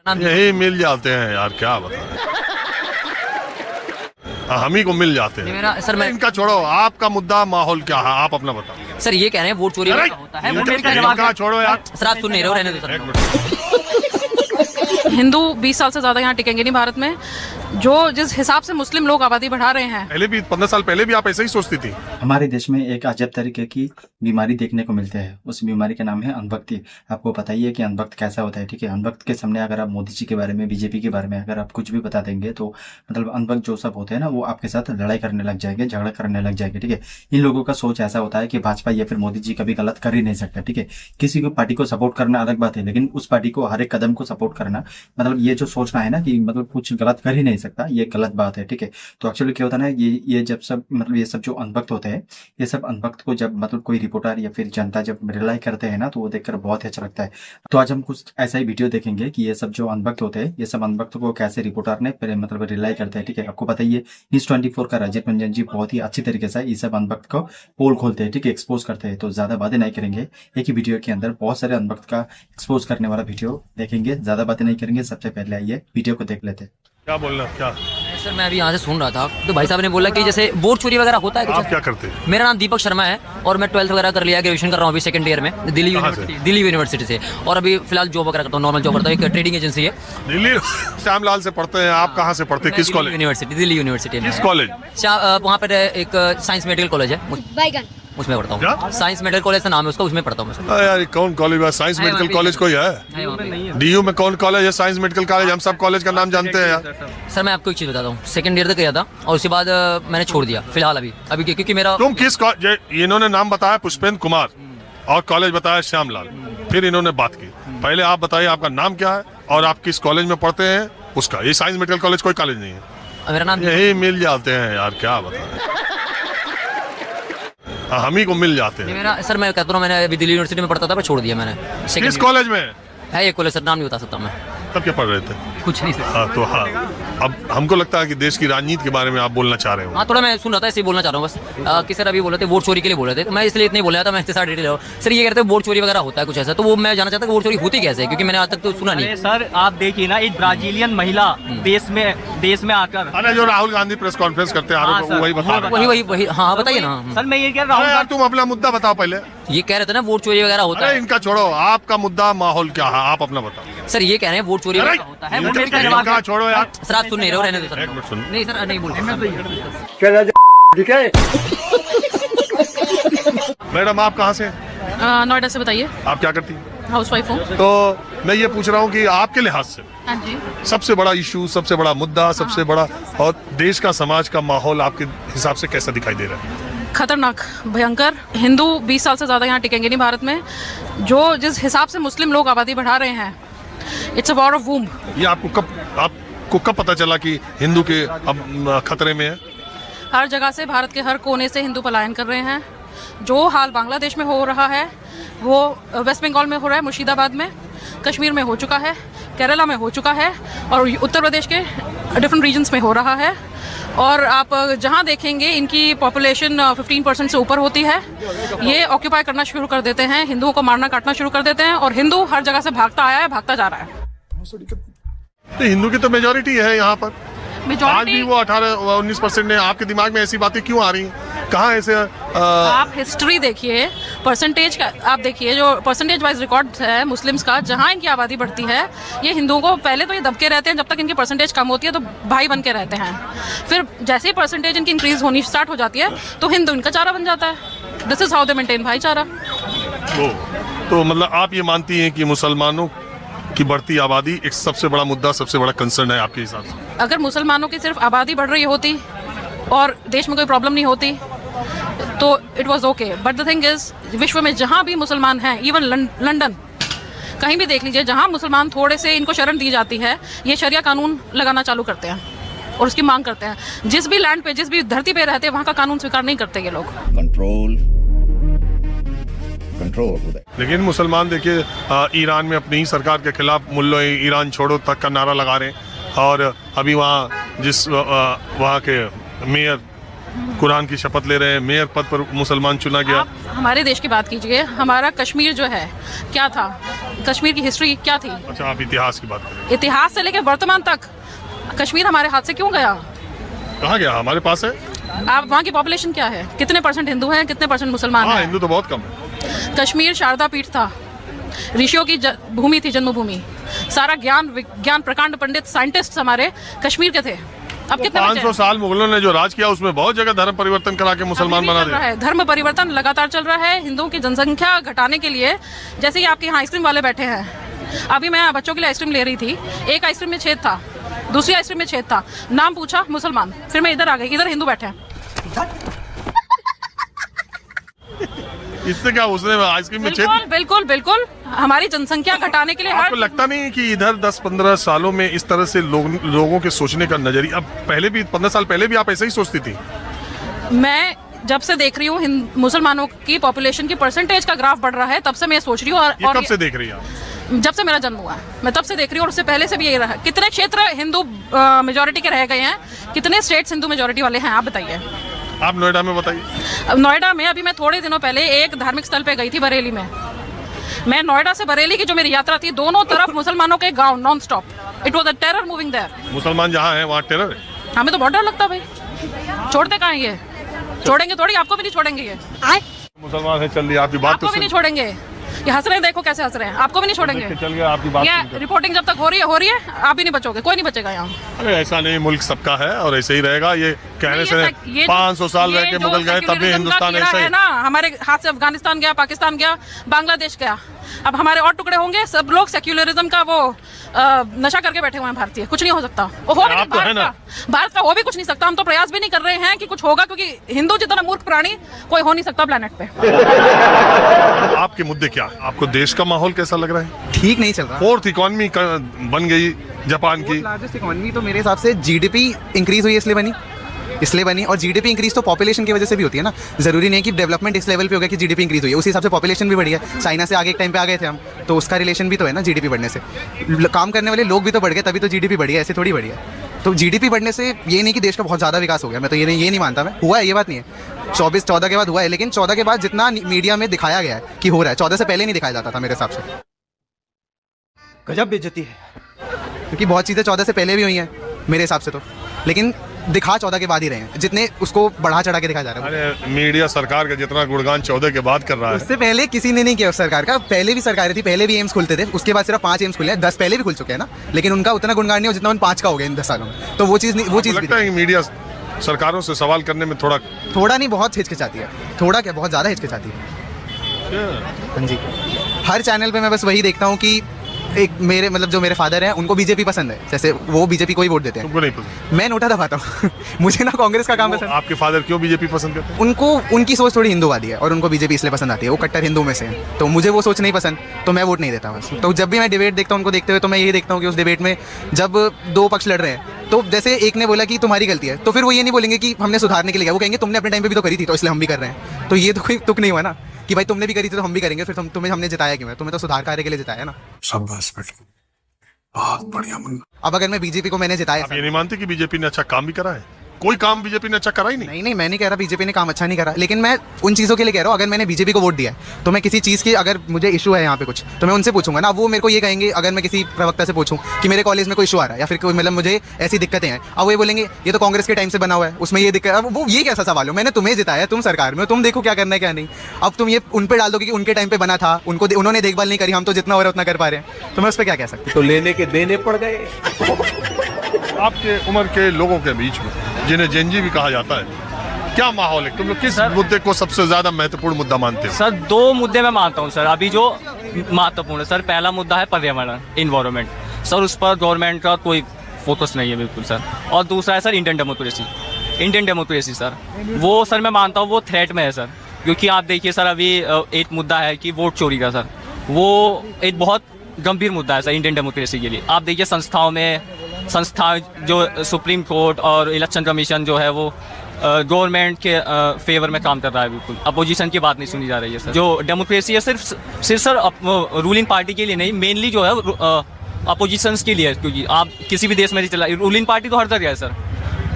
यही मिल जाते हैं यार, क्या बताएं। हम ही को मिल जाते हैं। मेरा सर मैं इनका छोड़ो, आपका मुद्दा माहौल क्या है, आप अपना बताओ। सर ये कह रहे हैं वोट चोरी अरे, होता है। इनका छोड़ो यार। सर आप सुन नहीं रहे हो, रहने दो सर। हिंदू 20 साल से ज्यादा यहाँ टिकेंगे नहीं भारत में। जो जिस हिसाब से मुस्लिम लोग आबादी बढ़ा रहे हैं, पहले भी 15 साल पहले भी आप ऐसे ही सोचती थी। हमारे देश में एक अजब तरीके की बीमारी देखने को मिलती है। उस बीमारी का नाम है अंधभक्ति। आपको पता ही है कि अंधभक्त कैसा होता है, ठीक है। अंधभक्त के सामने अगर आप मोदी जी के बारे में, बीजेपी के बारे में अगर आप कुछ भी बता देंगे तो मतलब अंधभक्त जो सब होते हैं ना, वो आपके साथ लड़ाई करने लग जाएंगे, झगड़ा करने लग जाएंगे, ठीक है। इन लोगों का सोच ऐसा होता है कि भाजपा या फिर मोदी जी कभी गलत कर ही नहीं सकता, ठीक है। किसी को पार्टी को सपोर्ट करना अलग बात है, लेकिन उस पार्टी को हर एक कदम को सपोर्ट करना, मतलब ये जो सोचना है ना कि मतलब कुछ गलत कर ही नहीं सकता, ये गलत बात है, ठीक है। तो एक्चुअली क्या होता है ना, ये जब सब मतलब ये सब जो अंधभक्त होते हैं, ये सब अंधभक्त को जब मतलब कोई रिपोर्टर या फिर जनता जब रिलाई करते हैं ना, तो वो देखकर बहुत ही अच्छा लगता है। तो आज हम कुछ ऐसा ही वीडियो देखेंगे कि ये सब जो अंधभक्त होते हैं, ये सब अंधभक्त को कैसे रिपोर्टर ने मतलब रिलाई करते हैं, ठीक है। आपको पता ही है न्यूज़ 24 का राजीव रंजन जी बहुत ही अच्छी तरीके से ये सब अंधभक्त को पोल खोलते हैं, ठीक है, एक्सपोज करते हैं। तो ज्यादा बातें नहीं करेंगे, एक ही वीडियो के अंदर बहुत सारे अंधभक्त का एक्सपोज करने वाला वीडियो देखेंगे। ज्यादा बातें नहीं करेंगे, सबसे पहले आइए वीडियो को देख लेते हैं। क्या बोलना, क्या सर मैं अभी यहाँ से सुन रहा था, तो भाई साहब ने बोला कि जैसे वोट चोरी वगैरह होता है कुछ। आप क्या करते हैं? मेरा नाम दीपक शर्मा है और मैं 12th वगैरह कर लिया, ग्रेजुएशन कर रहा हूँ अभी सेकंड ईयर में दिल्ली यूनिवर्सिटी से। और अभी फिलहाल जॉब वगैरह करता हूँ, नॉर्मल जॉब करता हूँ, एक ट्रेडिंग एजेंसी है। दिल्ली श्यामलाल से पढ़ते हैं आप? कहाँ से पढ़ते हैं, किस कॉलेज? यूनिवर्सिटी, दिल्ली यूनिवर्सिटी में। किस कॉलेज? वहाँ पर एक साइंस मेडिकल कॉलेज है, उसमें पढ़ता हूँ। साइंस मेडिकल कॉलेज का नाम है उसका, उसमें पढ़ता हूँ मैं। यार कौन कॉलेज है? साइंस मेडिकल कॉलेज कोई है? डीयू में कौन कॉलेज है? साइंस मेडिकल कॉलेज, हम सब कॉलेज का नाम जानते हैं यार। सर मैं आपको एक चीज बताता हूँ, सेकंड ईयर तक गया था और उसके बाद मैंने छोड़ दिया फिलहाल अभी क्योंकि मेरा। तुम किस इन्होंने नाम बताया पुष्पेंद्र कुमार और कॉलेज बताया श्यामलाल, फिर इन्होंने बात की। पहले आप बताइए आपका नाम क्या है और आप किस कॉलेज में पढ़ते हैं उसका। ये साइंस मेडिकल कॉलेज कोई कॉलेज नहीं है। मेरा नाम यही मिल जाते हैं यार, क्या बताएं। हम ही को मिल जाते हैं। मेरा सर मैं कहता हूँ, मैंने अभी दिल्ली यूनिवर्सिटी में पढ़ता था, पर छोड़ दिया मैंने। किस कॉलेज में है ये कॉलेज? सर नाम नहीं बता सकता मैं। तब क्या पढ़ रहे थे? कुछ नहीं सर। तो हाँ, अब हमको लगता है कि देश की राजनीति के बारे में आप बोलना चाह रहे हो। हाँ थोड़ा मैं सुन रहा था, इसलिए बोलना चाह रहा हूँ बस। कि सर अभी बोल रहे थे वोट चोरी के लिए बोल रहे थे, तो मैं इसलिए इतने बोल रहा था, मैं इसके साथ डिटेल हो। सर ये कहते हैं वोट चोरी वगैरह होता है कुछ ऐसा, तो वो मैं जानना चाहता हूँ वोट चोरी होती कैसे है, क्योंकि मैंने आज तक तो सुना नहीं। सर आप देखिए ना, एक ब्राजीलियन महिला देश में आकर, अरे जो राहुल गांधी प्रेस कॉन्फ्रेंस करते हैं वही बता रहे हैं। वही हाँ बताइए ना सर। मैं ये कह रहा हूँ यार, तुम अपना मुद्दा बताओ पहले। ये कह रहे थे ना वोट चोरी वगैरह होता है। इनका छोड़ो, आपका मुद्दा माहौल क्या है, आप अपना बताओ। सर ये कह रहे हैं वोट चोरी वगैरह होता है। इनका छोड़ो यार। सर आप सुन नहीं रहे हो, रहने दो सर। एक मिनट सुनो। नहीं सर नहीं बोल। मैडम आप कहाँ से? नोएडा से। बताइए आप क्या करती हैं? हाउस वाइफ हूँ। तो मैं ये पूछ रहा हूँ कि आपके लिहाज से हाँ जी। सबसे बड़ा इशू, सबसे बड़ा मुद्दा, सबसे बड़ा और देश का समाज का माहौल आपके हिसाब से कैसा दिखाई दे रहा है? खतरनाक, भयंकर। हिंदू 20 साल से ज्यादा यहाँ टिकेंगे नहीं भारत में। जो जिस हिसाब से मुस्लिम लोग आबादी बढ़ा रहे हैं, इट्स अ वॉर ऑफ वूम। ये आपको कब पता चला कि हिंदू के अब खतरे में है? हर जगह से, भारत के हर कोने से हिंदू पलायन कर रहे हैं। जो हाल बांग्लादेश में हो रहा है वो वेस्ट बंगाल में हो रहा है, मुर्शिदाबाद में, कश्मीर में हो चुका है, केरला में हो चुका है और उत्तर प्रदेश के डिफरेंट रीजन्स में हो रहा है। और आप जहां देखेंगे इनकी पॉपुलेशन 15% से ऊपर होती है। ये ऑक्यूपाई करना शुरू कर देते हैं, हिंदुओं को मारना काटना शुरू कर देते हैं और हिंदू हर जगह से भागता आया है, भागता जा रहा है। तो हिंदू की तो मेजोरिटी है यहाँ पर। आज भी वो 18-19% ने। आपके दिमाग में ऐसी बातें क्यों आ रही हैं? कहाँ ऐसे आप हिस्ट्री देखिए, परसेंटेज का आप देखिए, जो परसेंटेज वाइज रिकॉर्ड है मुस्लिम्स का, जहाँ इनकी आबादी बढ़ती है, ये हिंदुओं को पहले तो ये दबके रहते हैं, जब तक इनकी परसेंटेज कम होती है तो भाई बन के रहते हैं। फिर जैसे ही परसेंटेज इनकी इंक्रीज होनी स्टार्ट हो जाती है तो हिंदू इनका चारा बन जाता है। This is how they maintain भाईचारा। तो मतलब आप ये मानती हैं कि मुसलमानों की बढ़ती आबादी एक सबसे बड़ा मुद्दा, सबसे बड़ा कंसर्न है आपके हिसाब से? अगर मुसलमानों की सिर्फ आबादी बढ़ रही होती और देश में कोई प्रॉब्लम नहीं होती तो it was okay, but the thing is विश्व में जहां भी मुसलमान हैं, इवन लंदन कहीं भी देख लीजिए, जहां मुसलमान थोड़े से इनको शरण दी जाती है, ये शरिया कानून लगाना चालू करते हैं और उसकी मांग करते हैं। जिस भी लैंड पे, जिस भी धरती पे रहते हैं, वहां का कानून स्वीकार नहीं करते ये लोग। कंट्रोल। लेकिन मुसलमान देखिए ईरान में अपनी ही सरकार के खिलाफ मुल्लो ईरान छोड़ो तक का नारा लगा रहे हैं और अभी वहाँ के मेयर कुरान की शपथ ले रहे हैं। मेयर पद पर मुसलमान चुना गया। आप हमारे देश की बात कीजिए, हमारा कश्मीर जो है क्या था, कश्मीर की हिस्ट्री क्या थी। अच्छा, आप इतिहास की बात करें। इतिहास से लेकर वर्तमान तक कश्मीर हमारे हाथ से क्यों गया। कहाँ गया? हमारे पास है। आप वहाँ की पॉपुलेशन क्या है, कितने परसेंट हिंदू हैं, कितने परसेंट मुसलमान हाँ, हैं। हिंदू तो बहुत कम है। कश्मीर शारदा पीठ था, ऋषियों की भूमि थी, जन्मभूमि। सारा ज्ञान विज्ञान प्रकांड पंडित साइंटिस्ट हमारे कश्मीर के थे। अब कितने 500 साल मुगलों ने जो राज किया उसमें बहुत जगह धर्म परिवर्तन करा के मुसलमान बना दिया है। धर्म परिवर्तन लगातार चल रहा है हिंदुओं की जनसंख्या घटाने के लिए। जैसे कि आपके यहाँ आइसक्रीम वाले बैठे हैं, अभी मैं बच्चों के लिए आइसक्रीम ले रही थी, एक आइसक्रीम में छेद था, दूसरी आइसक्रीम में छेद था, नाम पूछा मुसलमान, फिर मैं इधर आ गई, इधर हिंदू बैठे हैं। इससे क्या उसने आइसक्रीम में छेद? बिल्कुल बिल्कुल बिल्कुल, हमारी जनसंख्या घटाने के लिए आपको लगता नहीं कि इधर 10-15 सालों में इस तरह से लोगों के सोचने का नजरिया, अब पहले भी 15 साल पहले भी आप ऐसे ही सोचती थी? मैं जब से देख रही हूँ मुसलमानों की पॉपुलेशन की परसेंटेज का ग्राफ बढ़ रहा है, तब से मैं सोच रही हूँ। ये कब से देख रही हैं आप? जब से मेरा जन्म हुआ है, मैं तब से देख रही हूँ, और उससे पहले से भी यही रहा है। कितने क्षेत्र हिंदू मेजोरिटी के रह गए हैं, कितने स्टेट्स हिंदू मेजोरिटी वाले हैं, आप बताइए। आप नोएडा में बताइए। नोएडा में अभी मैं थोड़े दिनों पहले एक धार्मिक स्थल पे गई थी, बरेली में। मैं नोएडा से बरेली की जो मेरी यात्रा थी, दोनों तरफ मुसलमानों के गांव non stop. It was a terror moving there. मुसलमान जहाँ है वहाँ टेरर है। हमें तो बहुत डर लगता है भाई, छोड़ते कहाँ ये, छोड़ेंगे थोड़ी, आपको भी नहीं छोड़ेंगे ये। मुसलमान है, चल रही आपकी बात आपको भी नहीं छोड़ेंगे, ये हंस रहे हैं, देखो कैसे हंस रहे हैं, आपको भी नहीं छोड़ेंगे। चल गया आपकी बात। ये रिपोर्टिंग जब तक हो रही है, आप भी नहीं बचोगे, कोई नहीं बचेगा यहाँ। अरे ऐसा नहीं, मुल्क सबका है और ऐसे ही रहेगा। ये कहने से ये 500 साल रह के मुगल गए तब भी हिंदुस्तान ऐसा ही है ना। हमारे हाथ से अफगानिस्तान गया, पाकिस्तान गया, बांग्लादेश गया, अब हमारे और टुकड़े होंगे। सब लोग सेक्युलरिज्म का वो नशा करके बैठे हुए हैं। भारतीय कुछ नहीं हो सकता, वो हो भी आप तो है ना। भारत का हो भी कुछ नहीं सकता। हम तो प्रयास भी नहीं कर रहे हैं कि कुछ होगा, क्योंकि हिंदू जितना मूर्ख प्राणी कोई हो नहीं सकता प्लेनेट पे। आपके मुद्दे क्या? आपको देश का माहौल कैसा लग रहा है? ठीक नहीं चल रहा। 4th इकोनॉमी बन गई जापान की। लार्जेस्ट इकोनॉमी तो मेरे हिसाब से जीडीपी इंक्रीज हुई इसलिए बनी और जीडीपी इंक्रीज तो पॉपुलेशन की वजह से भी होती है ना। जरूरी नहीं है कि डेवलपमेंट इस लेवल पे हो गया कि जीडीपी इंक्रीज हुई है, उसी हिसाब से पॉपुलेशन भी बढ़ी है। चाइना से आगे एक टाइम पे आ गए थे हम, तो उसका रिलेशन भी तो है ना जीडीपी बढ़ने से। काम करने वाले लोग भी तो बढ़ गए, तभी तो जीडीपी बढ़ी है, ऐसे थोड़ी बढ़ी है। तो जीडीपी बढ़ने से ये नहीं कि देश का बहुत ज़्यादा विकास हो गया, मैं तो ये नहीं मानता। मैं हुआ है, ये बात नहीं है। 14 के बाद हुआ है, लेकिन 14 के बाद जितना मीडिया में दिखाया गया है कि हो रहा है, 14 से पहले नहीं दिखाया जाता था मेरे हिसाब से। गजब बेइज्जती है, क्योंकि बहुत चीज़ें 14 से पहले भी हुई हैं मेरे हिसाब से तो, लेकिन दिखा 14 के बाद ही रहे हैं, जितने उसको बढ़ा चढ़ा के दिखाया जा रहा है। अरे मीडिया सरकार का जितना गुणगान 14 के बाद कर रहा है। उससे पहले किसी ने नहीं किया उस सरकार का। पहले भी सरकारें थी, पहले भी एम्स खुलते थे, उसके बाद सिर्फ 5 एम्स खुले हैं। 10 पहले भी खुल चुके हैं ना, लेकिन उनका उतना गुणगान नहीं हो जितना उन 5 का हो गया इन 10 सालों में। तो वो चीज़ भी लगता है कि मीडिया सरकारों से सवाल करने में थोड़ा नहीं, बहुत हिचकिचाती है। थोड़ा क्या, बहुत ज़्यादा हिचकिचाती है। हाँ जी, हर चैनल पे मैं बस वही देखता हूँ कि एक मेरे मतलब जो मेरे फादर हैं उनको बीजेपी पसंद है, जैसे वो बीजेपी को ही वोट देते हैं। तुमको नहीं पसंद? मैं नोटा दबाता हूँ मुझे ना कांग्रेस का काम पसंद। आपके फादर क्यों बीजेपी पसंद करते हैं? उनको उनकी सोच थोड़ी हिंदूवादी है और उनको बीजेपी इसलिए पसंद आती है, वो कट्टर हिंदू में से हैं। तो मुझे वो सोच नहीं पसंद, तो मैं वोट नहीं देता बस। तो जब भी मैं डिबेट देखता हूँ उनको देखते हुए, तो मैं यही देखता हूँ कि उस डिबेट में जब 2 पक्ष लड़ रहे हैं, तो जैसे एक ने बोला कि तुम्हारी गलती है, तो फिर वो ये नहीं बोलेंगे कि हमने सुधारने के लिए, वो कहेंगे तुमने अपने टाइम पे भी तो करी थी, तो इसलिए हम भी कर रहे हैं। तो ये तो कोई तुक नहीं हुआ ना कि भाई तुमने भी करी थी तो हम भी करेंगे, फिर तुम्हें हमने जिताया क्यों है? तुम्हें तो सुधार कार्य के लिए जिताया ना। शाबाश बेटा, बहुत बढ़िया मुन्ना। अब अगर मैं बीजेपी को मैंने जिताया, आप ये नहीं मानते कि बीजेपी ने अच्छा काम भी करा है? कोई काम बीजेपी ने अच्छा करा ही नहीं। नहीं, मैं नहीं कह रहा बीजेपी ने काम अच्छा नहीं करा, लेकिन मैं उन चीज़ों के लिए कह रहा हूँ, अगर मैंने बीजेपी को वोट दिया है तो मैं किसी चीज़ की, अगर मुझे इशू है यहाँ पे कुछ, तो मैं उनसे पूछूंगा ना। अब वो मेरे को ये कहेंगे, अगर मैं किसी प्रवक्ता से पूछूं कि मेरे कॉलेज में कोई इशू आ रहा है या फिर कोई मतलब मुझे ऐसी दिक्कतें हैं, अब वो ये बोलेंगे ये तो कांग्रेस के टाइम से बना हुआ है, उसमें ये दिक्कत। अब वो ये कैसा सवाल हो, मैंने तुम्हें जिताया, तुम सरकार में, तुम देखो क्या करना है क्या नहीं। अब तुम ये उन पर डाल दो कि उनके टाइम पे बना था, उन्होंने देखभाल नहीं करी, हम तो जितना हो रहा है उतना कर पा रहे हैं, तो मैं उस पर क्या कह सकता हूँ? तो लेने के देने पड़ गए। आपके उम्र के लोगों के बीच में, जिन्हें जेनजी भी कहा जाता है, क्या माहौल है? तुम लोग किस मुद्दे को सबसे ज्यादा महत्वपूर्ण मुद्दा मानते हो? सर 2 मुद्दे मैं मानता हूँ सर, अभी जो महत्वपूर्ण है सर। पहला मुद्दा है पर्यावरण, इन्वायरमेंट सर, उस पर गवर्नमेंट का कोई फोकस नहीं है बिल्कुल सर। और दूसरा है सर इंडियन डेमोक्रेसी सर, वो सर मैं मानता हूँ वो थ्रेट में है सर। क्योंकि आप देखिए सर, अभी एक मुद्दा है कि वोट चोरी का सर, वो एक बहुत गंभीर मुद्दा है सर इंडियन डेमोक्रेसी के लिए। आप देखिए संस्था जो सुप्रीम कोर्ट और इलेक्शन कमीशन जो है वो गवर्नमेंट के फेवर में काम कर रहा है, बिल्कुल अपोजिशन की बात नहीं सुनी जा रही है सर। जो डेमोक्रेसी है सिर्फ सर रूलिंग पार्टी के लिए नहीं, मेनली जो है अपोजिशंस के लिए है। क्योंकि आप किसी भी देश में चला, रूलिंग पार्टी तो हर जगह है सर,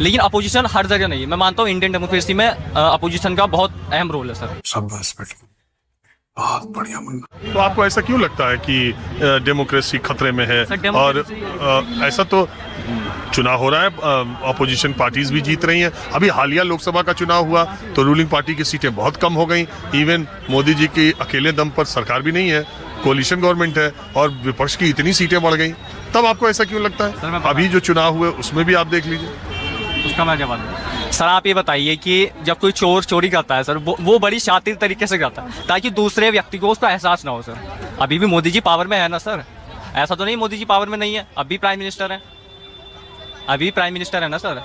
लेकिन अपोजिशन हर जगह नहीं है। मैं मानता हूँ इंडियन डेमोक्रेसी में अपोजिशन का बहुत अहम रोल है सर। शाबाश बेटा, तो आपको ऐसा क्यों लगता है कि डेमोक्रेसी खतरे में है? सर, और डेमोक्रेसी- ऐसा तो चुनाव हो रहा है, अपोजिशन पार्टीज भी जीत रही हैं। अभी हालिया लोकसभा का चुनाव हुआ तो रूलिंग पार्टी की सीटें बहुत कम हो गई। इवन मोदी जी की अकेले दम पर सरकार भी नहीं है, कोलिशन गवर्नमेंट है और विपक्ष की इतनी सीटें बढ़ गई। तब आपको ऐसा क्यों लगता सर, है? मैं अभी जो चुनाव हुए उसमें भी आप देख लीजिए। उसका मैं जवाब दूं। सर आप ये बताइए कि जब कोई चोर चोरी करता है सर, वो बड़ी शातिर तरीके से करता है ताकि दूसरे व्यक्ति को उसका एहसास ना हो सर। अभी भी मोदी जी पावर में है ना सर, ऐसा तो नहीं मोदी जी पावर में नहीं है, अभी प्राइम मिनिस्टर है, अभी प्राइम मिनिस्टर है ना सर,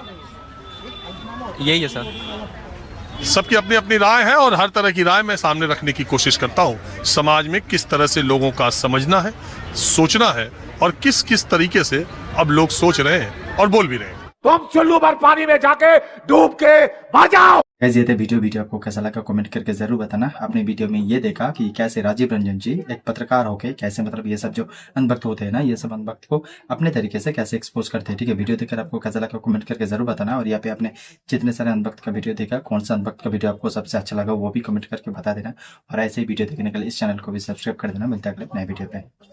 यही है सर। सबकी अपनी अपनी राय है और हर तरह की राय मैं सामने रखने की कोशिश करता हूँ। समाज में किस तरह से लोगों का समझना है, सोचना है और किस किस तरीके से अब लोग सोच रहे हैं और बोल भी रहे हैं। तुम चुल्लू भर पानी में जाके डूब के मर जाओ। गाइस ये थे वीडियो आपको कैसा लगा कमेंट करके जरूर बताना। आपने वीडियो में ये देखा कि कैसे राजीव रंजन जी एक पत्रकार होके कैसे मतलब ये सब जो अनभक्त होते हैं ना, ये सब अनभक्त को अपने तरीके से कैसे एक्सपोज करते हैं। ठीक है, वीडियो देखकर आपको कैसा लगा कमेंट करके जरूर बताना। और यहाँ पे आपने जितने सारे अनभक्त का वीडियो देखा, कौन सा अनभक्त का वीडियो आपको सबसे अच्छा लगा वो भी कमेंट करके बता देना। और ऐसे ही वीडियो देखने के लिए इस चैनल को भी सब्सक्राइब कर देना। मिलता है अगले नए वीडियो पे।